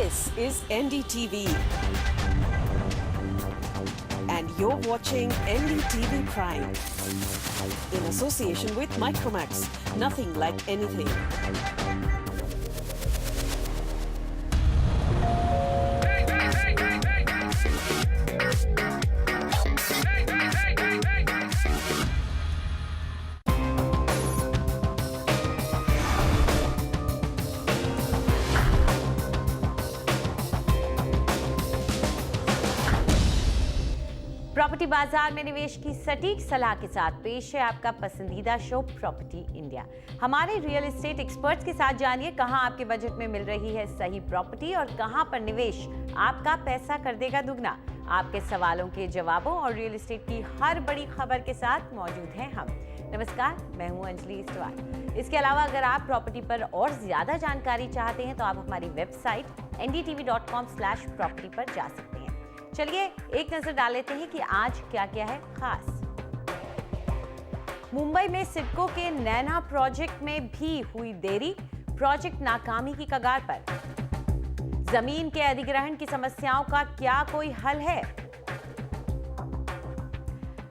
This is NDTV. And you're watching NDTV Prime. In association with Micromax. Nothing like anything. Property बाजार में निवेश की सटीक सलाह के साथ पेश है आपका पसंदीदा शो प्रॉपर्टी इंडिया। हमारे रियल एस्टेट एक्सपर्ट्स के साथ जानिए कहां आपके बजट में मिल रही है सही प्रॉपर्टी और कहां पर निवेश आपका पैसा कर देगा दुगना। आपके सवालों के जवाबों और रियल एस्टेट की हर बड़ी खबर के साथ मौजूद हैं हम। नमस्कार, मैं हूं अंजलि इस्टवाल। इसके अलावा अगर आप प्रॉपर्टी पर और ज्यादा जानकारी चाहते हैं तो आप हमारी वेबसाइट ndtv.com/property पर जा सकते हैं। चलिए एक नजर डाल लेते हैं कि आज क्या क्या है खास। मुंबई में सिडको के नैना प्रोजेक्ट में भी हुई देरी, प्रोजेक्ट नाकामी की कगार पर। जमीन के अधिग्रहण की समस्याओं का क्या कोई हल है?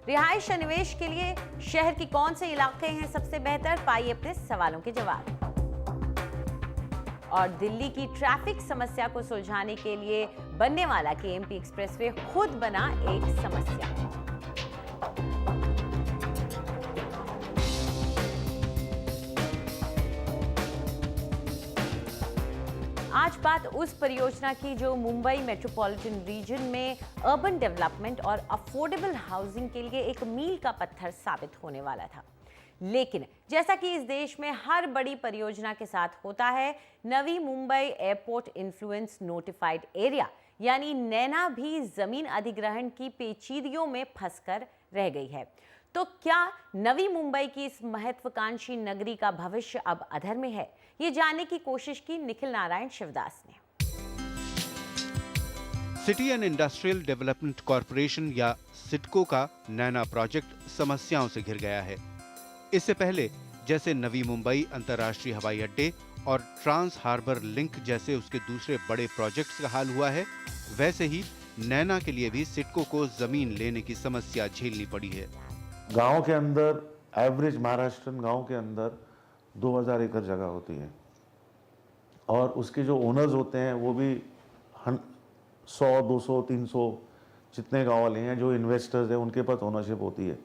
रिहायश और निवेश के लिए शहर की कौन से इलाके हैं सबसे बेहतर? पाइए अपने सवालों के जवाब। और दिल्ली की ट्रैफिक समस्या को सुलझाने के लिए बनने वाला केएमपी एक्सप्रेसवे खुद बना एक समस्या। आज बात उस परियोजना की जो मुंबई मेट्रोपॉलिटन रीजन में अर्बन डेवलपमेंट और अफोर्डेबल हाउसिंग के लिए एक मील का पत्थर साबित होने वाला था। लेकिन जैसा कि इस देश में हर बड़ी परियोजना के साथ होता है, Navi Mumbai airport influence notified area यानी नैना भी जमीन अधिग्रहण की पेचीदगियों में फंसकर रह गई है। तो क्या नवी मुंबई की इस महत्वाकांक्षी नगरी का भविष्य अब अधर में है? ये जानने की कोशिश की निखिल नारायण शिवदास ने। City and industrial development corporation या सिडको का नैना प्रोजेक्ट समस्याओं से घिर गया है। इससे पहले जैसे नवी मुंबई अंतर्राष्ट्रीय हवाई अड्डे और ट्रांस हार्बर लिंक जैसे उसके दूसरे बड़े प्रोजेक्ट्स का हाल हुआ है, वैसे ही नैना के लिए भी सिडको को जमीन लेने की समस्या झेलनी पड़ी है। गांव के अंदर एवरेज महाराष्ट्रन गांव के अंदर 2000 एकड़ जगह होती है और उसके जो ओनर्स होते हैं वो भी 100, 200, 300 जितने गांव वाले हैं जो इन्वेस्टर्स हैं उनके पास ओनरशिप होती है।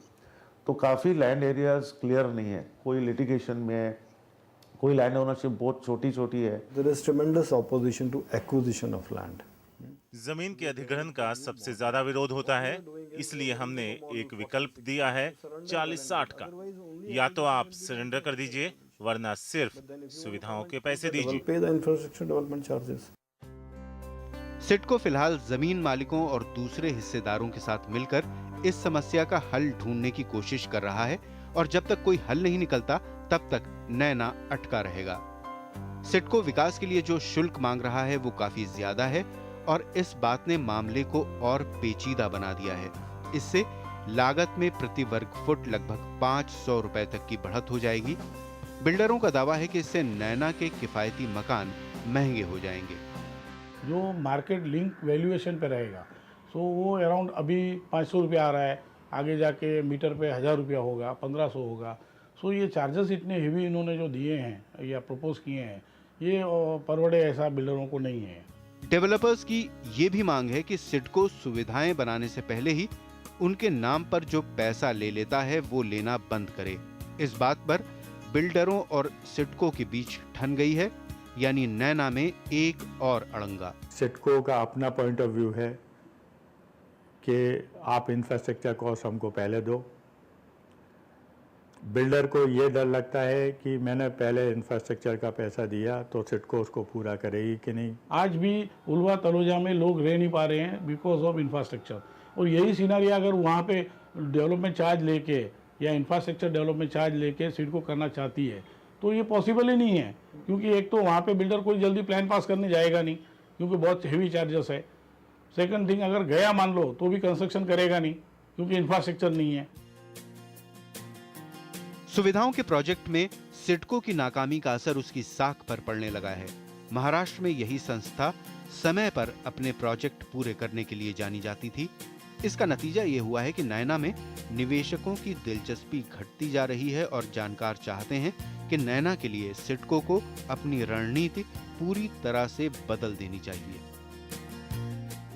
तो काफ़ी लैंड एरियाज क्लियर नहीं है, कोई लिटिगेशन में है, कोई लैंड ओनरशिप बहुत छोटी छोटी है। There is tremendous opposition to acquisition of land. जमीन के अधिग्रहण का सबसे ज्यादा विरोध होता है, इसलिए हमने एक विकल्प दिया है 40-60 का। या तो आप सरेंडर कर दीजिए वरना सिर्फ सुविधाओं के पैसे दीजिए। Pay the infrastructure development charges. CIDCO फिलहाल जमीन मालिकों और दूसरे हिस्सेदारों के साथ मिलकर इस समस्या का हल ढूंढने की कोशिश कर रहा है और जब तक कोई हल नहीं निकलता तब तक नैना अटका रहेगा। सिडको विकास के लिए जो शुल्क मांग रहा है वो काफी ज्यादा है और इस बात ने मामले को और पेचीदा बना दिया है। इससे लागत में प्रति वर्ग फुट लगभग 500 रुपए तक की बढ़त हो जाएगी। बिल्डरों का दावा है कि इससे नैना के किफायती मकान महंगे हो जाएंगे। जो मार्केट लिंक वैल्यूएशन पे रहेगा सो वो अराउंड अभी 500 रुपया आ रहा है, आगे जाके मीटर पे 1000 रुपया होगा, 1500 होगा। सो ये चार्जेस इतने हेवी इन्होंने जो दिए हैं या प्रपोज किए हैं ये परवड़े ऐसा बिल्डरों को नहीं है। डेवलपर्स की ये भी मांग है कि सिडको सुविधाएं बनाने से पहले ही उनके नाम पर जो पैसा ले लेता है वो लेना बंद करे। इस बात पर बिल्डरों और सिडको के बीच ठन गई है, यानी नैना में एक और अड़ंगा। सिडको का अपना पॉइंट ऑफ व्यू है कि आप इंफ्रास्ट्रक्चर कॉस्ट हमको पहले दो। बिल्डर को ये डर लगता है कि मैंने पहले इंफ्रास्ट्रक्चर का पैसा दिया तो सिडको उसको पूरा करेगी कि नहीं। आज भी उल्वा तलोजा में लोग रह नहीं पा रहे हैं बिकॉज ऑफ इंफ्रास्ट्रक्चर, और यही सीनारिया अगर वहाँ पे डेवलपमेंट चार्ज लेके या इंफ्रास्ट्रक्चर डेवलपमेंट चार्ज लेके सिडको करना चाहती है तो ये पॉसिबल ही नहीं है, क्योंकि एक तो वहाँ पे बिल्डर कोई जल्दी प्लान पास करने जाएगा नहीं क्योंकि बहुत हेवी चार्जेस है। सेकंड थिंग, अगर गया मान लो तो भी कंस्ट्रक्शन करेगा नहीं क्योंकि इंफ्रास्ट्रक्चर नहीं है। सुविधाओं के प्रोजेक्ट में सिडको की नाकामी का असर उसकी साख पर पड़ने लगा है। महाराष्ट्र में यही संस्था समय पर अपने प्रोजेक्ट पूरे करने के लिए जानी जाती थी। इसका नतीजा ये हुआ है कि नैना में निवेशकों की दिलचस्पी घटती जा रही है और जानकार चाहते हैं कि नैना के लिए सिडको को अपनी रणनीति पूरी तरह से बदल देनी चाहिए।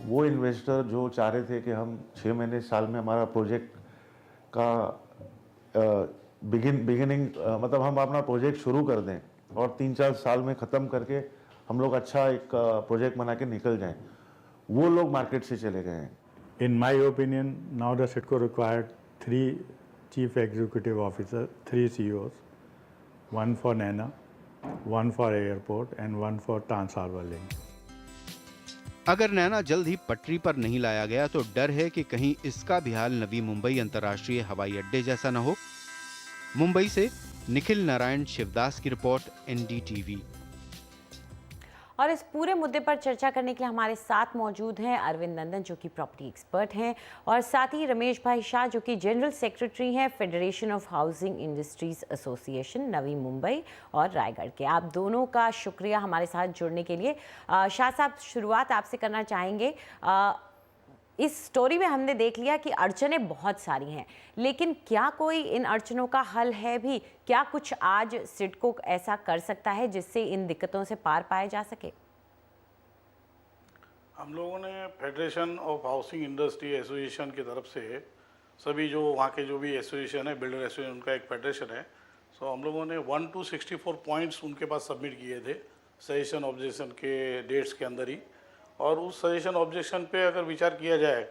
वो इन्वेस्टर जो चाह रहे थे कि हम 6 महीने साल में हमारा प्रोजेक्ट का बिगिनिंग मतलब हम अपना प्रोजेक्ट शुरू कर दें और 3-4 साल में ख़त्म करके हम लोग अच्छा एक प्रोजेक्ट बना के निकल जाएं, वो लोग मार्केट से चले गए हैं। In my opinion, now the SIDCO required 3 chief executive officers, 3 CEOs, 1 for Naina, 1 for airport and 1 for Trans Harbour Link. अगर नैना जल्द ही पटरी पर नहीं लाया गया तो डर है कि कहीं इसका भी हाल नवी मुंबई अंतर्राष्ट्रीय हवाई अड्डे जैसा न हो। मुंबई से निखिल नारायण शिवदास की रिपोर्ट, NDTV। और इस पूरे मुद्दे पर चर्चा करने के लिए हमारे साथ मौजूद हैं अरविंद नंदन, जो कि प्रॉपर्टी एक्सपर्ट हैं, और साथ ही रमेश भाई शाह, जो कि जनरल सेक्रेटरी हैं federation of housing industries association Navi Mumbai और रायगढ़ के। आप दोनों का शुक्रिया हमारे साथ जुड़ने के लिए। शाह साहब, शुरुआत आपसे करना चाहेंगे। इस स्टोरी में हमने देख लिया कि अड़चनें बहुत सारी हैं, लेकिन क्या कोई इन अड़चनों का हल है भी? क्या कुछ आज सिडको ऐसा कर सकता है जिससे इन दिक्कतों से पार पाया जा सके? हम लोगों ने federation of housing industry association की तरफ से सभी जो वहाँ के जो भी एसोसिएशन है, बिल्डर एसोसिएशन, उनका एक फेडरेशन है, सो हम लोगों ने 1 to 64 पॉइंट्स उनके पास सबमिट किए थे सजेशन ऑब्जेक्शन के डेट्स के अंदर ही। और उस सजेशन ऑब्जेक्शन पे अगर विचार किया जाए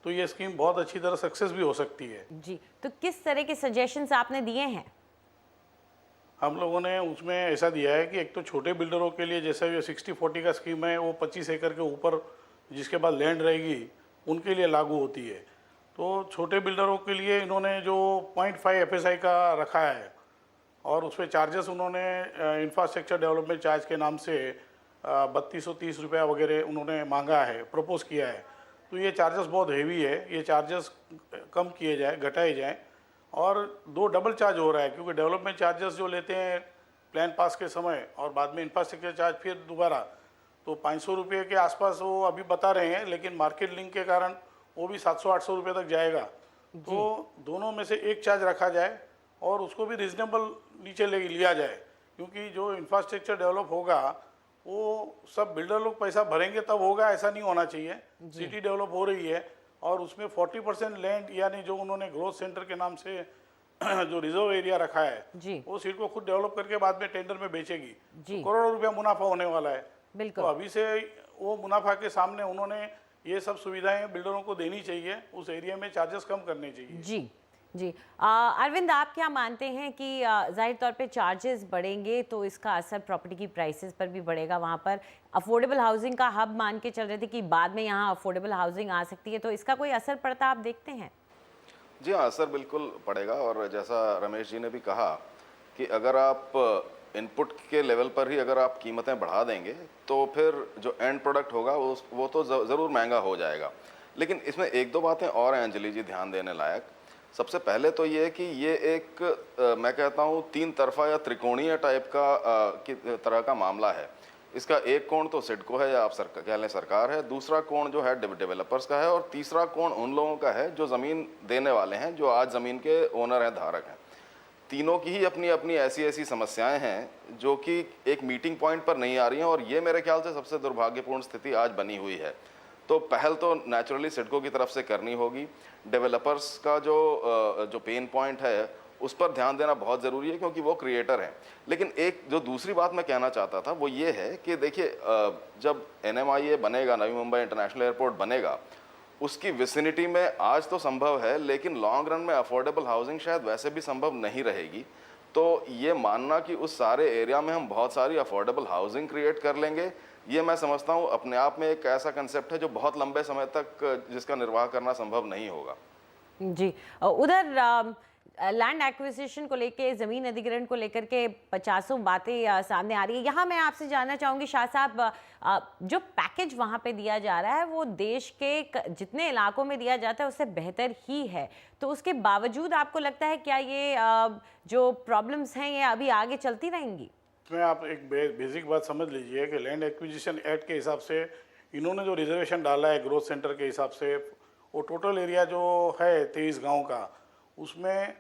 तो ये स्कीम बहुत अच्छी तरह सक्सेस भी हो सकती है। जी, तो किस तरह के सजेशंस आपने दिए हैं? हम लोगों ने उसमें ऐसा दिया है कि एक तो छोटे बिल्डरों के लिए जैसे ये 60-40 का स्कीम है, वो 25 एकड़ के ऊपर जिसके पास लैंड रहेगी उनके लिए लागू होती है। तो छोटे बिल्डरों के लिए इन्होंने जो 0.5 FSI का रखा है और उस पर चार्जेस उन्होंने इंफ्रास्ट्रक्चर डेवलपमेंट चार्ज के नाम से 3230 रुपया वगैरह उन्होंने मांगा है, प्रपोज किया है। तो ये चार्जेस बहुत हेवी है, ये चार्जेस कम किए जाए, घटाए जाएँ। और 2 डबल चार्ज हो रहा है, क्योंकि डेवलपमेंट चार्जेस जो लेते हैं प्लान पास के समय और बाद में इंफ्रास्ट्रक्चर चार्ज फिर दोबारा, तो 500 रुपये के आसपास वो अभी बता रहे हैं, लेकिन मार्केट लिंक के कारण वो भी 700-800 रुपये तक जाएगा। तो दोनों में से एक चार्ज रखा जाए और उसको भी रिजनेबल नीचे लिया जाए, क्योंकि जो इंफ्रास्ट्रक्चर डेवलप होगा वो सब बिल्डर लोग पैसा भरेंगे तब होगा, ऐसा नहीं होना चाहिए। सिटी डेवलप हो रही है और उसमें 40% लैंड, यानी जो उन्होंने ग्रोथ सेंटर के नाम से जो रिजर्व एरिया रखा है, वो सीट को खुद डेवलप करके बाद में टेंडर में बेचेगी। तो करोड़ों रुपया मुनाफा होने वाला है। तो अभी से वो मुनाफा के सामने उन्होंने ये सब सुविधाएं बिल्डरों को देनी चाहिए, उस एरिया में चार्जेस कम करने चाहिए। जी जी, अरविंद, आप क्या मानते हैं कि जाहिर तौर पे चार्जेस बढ़ेंगे तो इसका असर प्रॉपर्टी की प्राइसेस पर भी बढ़ेगा? वहाँ पर अफोर्डेबल हाउसिंग का हब मान के चल रहे थे कि बाद में यहाँ अफोर्डेबल हाउसिंग आ सकती है, तो इसका कोई असर पड़ता आप देखते हैं? जी हाँ, असर बिल्कुल पड़ेगा। और जैसा रमेश जी ने भी कहा कि अगर आप इनपुट के लेवल पर ही अगर आप कीमतें बढ़ा देंगे तो फिर जो एंड प्रोडक्ट होगा वो तो ज़रूर महंगा हो जाएगा। लेकिन इसमें 1-2 बातें और हैं अंजलि जी ध्यान देने लायक। सबसे पहले तो ये कि ये एक मैं कहता हूँ 3 तरफा या त्रिकोणीय टाइप का तरह का मामला है। इसका एक कोण तो सिडको है या आप कह लें सरकार है, दूसरा कोण जो है डेवलपर्स का है, और तीसरा कोण उन लोगों का है जो ज़मीन देने वाले हैं, जो आज ज़मीन के ओनर हैं, धारक हैं। तीनों की ही अपनी अपनी ऐसी समस्याएं हैं जो कि एक मीटिंग पॉइंट पर नहीं आ रही हैं, और ये मेरे ख्याल से सबसे दुर्भाग्यपूर्ण स्थिति आज बनी हुई है। तो पहल तो नेचुरली सिडको की तरफ से करनी होगी। डेवलपर्स का जो पेन पॉइंट है उस पर ध्यान देना बहुत ज़रूरी है, क्योंकि वो क्रिएटर हैं। लेकिन एक जो दूसरी बात मैं कहना चाहता था वो ये है कि देखिए, जब NMIA बनेगा, नवी मुंबई इंटरनेशनल एयरपोर्ट बनेगा, उसकी विसिनिटी में आज तो संभव है, लेकिन लॉन्ग रन में अफोर्डेबल हाउसिंग शायद वैसे भी संभव नहीं रहेगी। तो ये मानना कि उस सारे एरिया में हम बहुत सारी अफोर्डेबल हाउसिंग क्रिएट कर लेंगे, ये मैं समझता हूँ अपने आप में एक ऐसा कंसेप्ट है जो बहुत लंबे समय तक जिसका निर्वाह करना संभव नहीं होगा। जी, उधर लैंड एक्विजिशन को लेके, ज़मीन अधिग्रहण को लेकर के 50 बातें सामने आ रही है। यहाँ मैं आपसे जानना चाहूँगी शाह साहब, जो पैकेज वहाँ पे दिया जा रहा है वो देश के जितने इलाकों में दिया जाता है उससे बेहतर ही है, तो उसके बावजूद आपको लगता है क्या ये जो प्रॉब्लम्स हैं ये अभी आगे चलती रहेंगी? इसमें आप एक बेसिक बात समझ लीजिए कि लैंड एक्विजिशन एक्ट के हिसाब से इन्होंने जो रिजर्वेशन डाला है ग्रोथ सेंटर के हिसाब से, वो टोटल एरिया जो है 23 गांव का, उसमें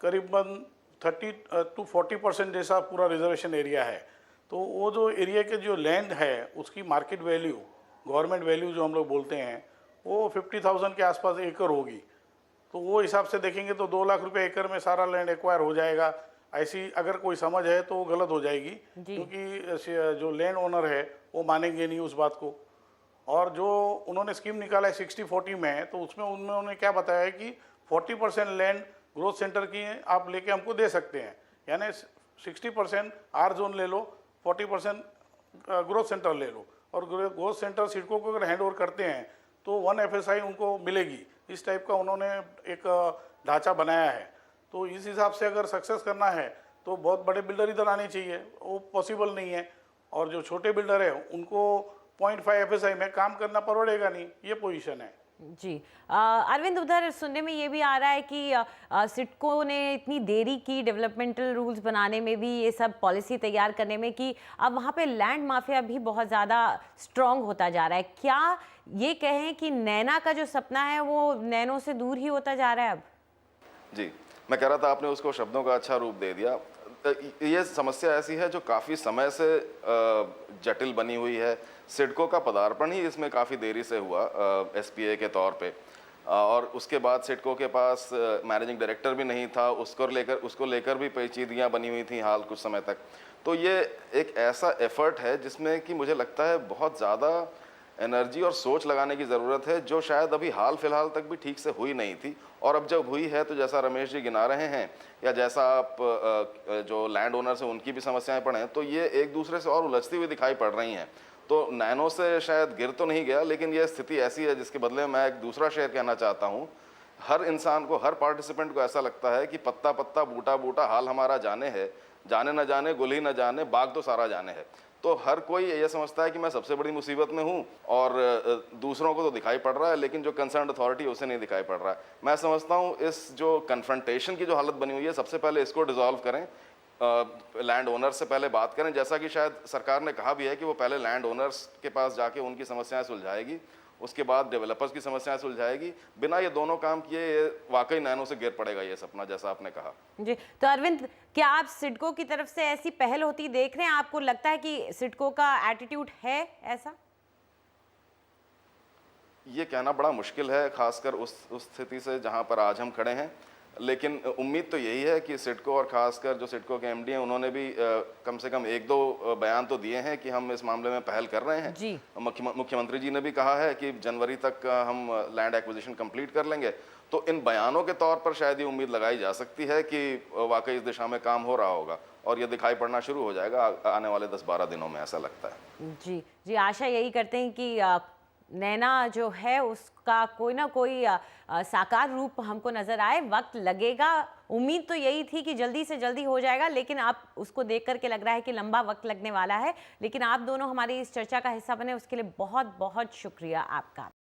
करीबन 30 to 40% जैसा पूरा रिजर्वेशन एरिया है। तो वो जो एरिया के जो लैंड है उसकी मार्केट वैल्यू, गवर्नमेंट वैल्यू जो हम लोग बोलते हैं, वो 50,000 के आसपास एकड़ होगी। तो वो हिसाब से देखेंगे तो 2 लाख रुपए एकड़ में सारा लैंड एक्वायर हो जाएगा। ऐसी अगर कोई समझ है तो वो गलत हो जाएगी, क्योंकि जो लैंड ओनर है वो मानेंगे नहीं उस बात को। और जो उन्होंने स्कीम निकाला है 60-40 में, तो उसमें उन्होंने क्या बताया है कि 40% लैंड ग्रोथ सेंटर की आप लेके हमको दे सकते हैं, यानी 60% आर जोन ले लो, 40% ग्रोथ सेंटर ले लो, और ग्रोथ सेंटर सिडको को अगर हैंड ओवर करते हैं तो 1 FSI उनको मिलेगी। इस टाइप का उन्होंने एक ढांचा बनाया है। तो इस हिसाब से अगर सक्सेस करना है तो बहुत बड़े बिल्डर इधर आने चाहिए, वो पॉसिबल नहीं है। और जो छोटे बिल्डर है उनको 0.5 FSI में काम करना परवड़ेगा नहीं, ये पोजीशन है। जी अरविंद, उधर सुनने में ये भी आ रहा है कि सिडको ने इतनी देरी की डेवलपमेंटल रूल्स बनाने में भी, ये सब पॉलिसी तैयार करने में, कि अब वहाँ पे लैंड माफिया भी बहुत ज़्यादा स्ट्रॉन्ग होता जा रहा है। क्या ये कहें कि नैना का जो सपना है वो नैनो से दूर ही होता जा रहा है अब? जी, मैं कह रहा था, आपने उसको शब्दों का अच्छा रूप दे दिया। ये समस्या ऐसी है जो काफ़ी समय से जटिल बनी हुई है। सिडको का पदार्पण ही इसमें काफ़ी देरी से हुआ SPA के तौर पे, और उसके बाद सिडको के पास मैनेजिंग डायरेक्टर भी नहीं था। उसको लेकर भी पेचीदगियाँ बनी हुई थी हाल कुछ समय तक। तो ये एक ऐसा एफर्ट है जिसमें कि मुझे लगता है बहुत ज़्यादा एनर्जी और सोच लगाने की ज़रूरत है, जो शायद अभी हाल फिलहाल तक भी ठीक से हुई नहीं थी। और अब जब हुई है तो जैसा रमेश जी गिना रहे हैं, या जैसा आप जो लैंड ओनर्स हैं उनकी भी समस्याएं पढ़ें, तो ये एक दूसरे से और उलझती हुई दिखाई पड़ रही हैं। तो नैनो से शायद गिर तो नहीं गया, लेकिन ये स्थिति ऐसी है जिसके बदले में मैं एक दूसरा शेर कहना चाहता हूँ। हर इंसान को, हर पार्टिसिपेंट को ऐसा लगता है कि पत्ता पत्ता बूटा बूटा हाल हमारा जाने है, जाने न जाने गुल ही न जाने बाग तो सारा जाने है। तो हर कोई ये समझता है कि मैं सबसे बड़ी मुसीबत में हूँ, और दूसरों को तो दिखाई पड़ रहा है, लेकिन जो कंसर्न अथॉरिटी उसे नहीं दिखाई पड़ रहा है। मैं समझता हूँ इस जो कन्फ्रंटेशन की जो हालत बनी हुई है, सबसे पहले इसको डिसॉल्व करें, लैंड ओनर्स से पहले बात करें, जैसा कि शायद सरकार ने कहा भी है कि वो पहले लैंड ओनर्स के पास जाके उनकी समस्याएं सुलझाएगी, उसके बाद डेवलपर्स की समस्याएं सुलझाएगी। बिना ये दोनों काम किए ये वाकई नैनो से गिर पड़ेगा ये सपना, जैसा आपने कहा। जी, तो अरविंद, क्या आप सिडको की तरफ से ऐसी पहल होती देख रहे हैं? आपको लगता है कि सिडको का एटीट्यूड है ऐसा? ये कहना बड़ा मुश्किल है, खासकर उस स्थिति से जहां पर आज हम खड़े हैं। लेकिन उम्मीद तो यही है कि सिडको, और खासकर जो सिडको के MD हैं, उन्होंने भी कम से कम 1-2 बयान तो दिए हैं कि हम इस मामले में पहल कर रहे हैं। जी। मुख्यमंत्री जी ने भी कहा है कि जनवरी तक हम लैंड एक्विजिशन कंप्लीट कर लेंगे। तो इन बयानों के तौर पर शायद ये उम्मीद लगाई जा सकती है कि वाकई इस दिशा में काम हो रहा होगा, और ये दिखाई पड़ना शुरू हो जाएगा आने वाले 10-12 दिनों में, ऐसा लगता है। जी जी, आशा यही करते हैं कि नैना जो है उसका कोई ना कोई साकार रूप हमको नज़र आए। वक्त लगेगा, उम्मीद तो यही थी कि जल्दी से जल्दी हो जाएगा, लेकिन आप उसको देख करके लग रहा है कि लंबा वक्त लगने वाला है। लेकिन आप दोनों हमारी इस चर्चा का हिस्सा बने, उसके लिए बहुत बहुत शुक्रिया आपका।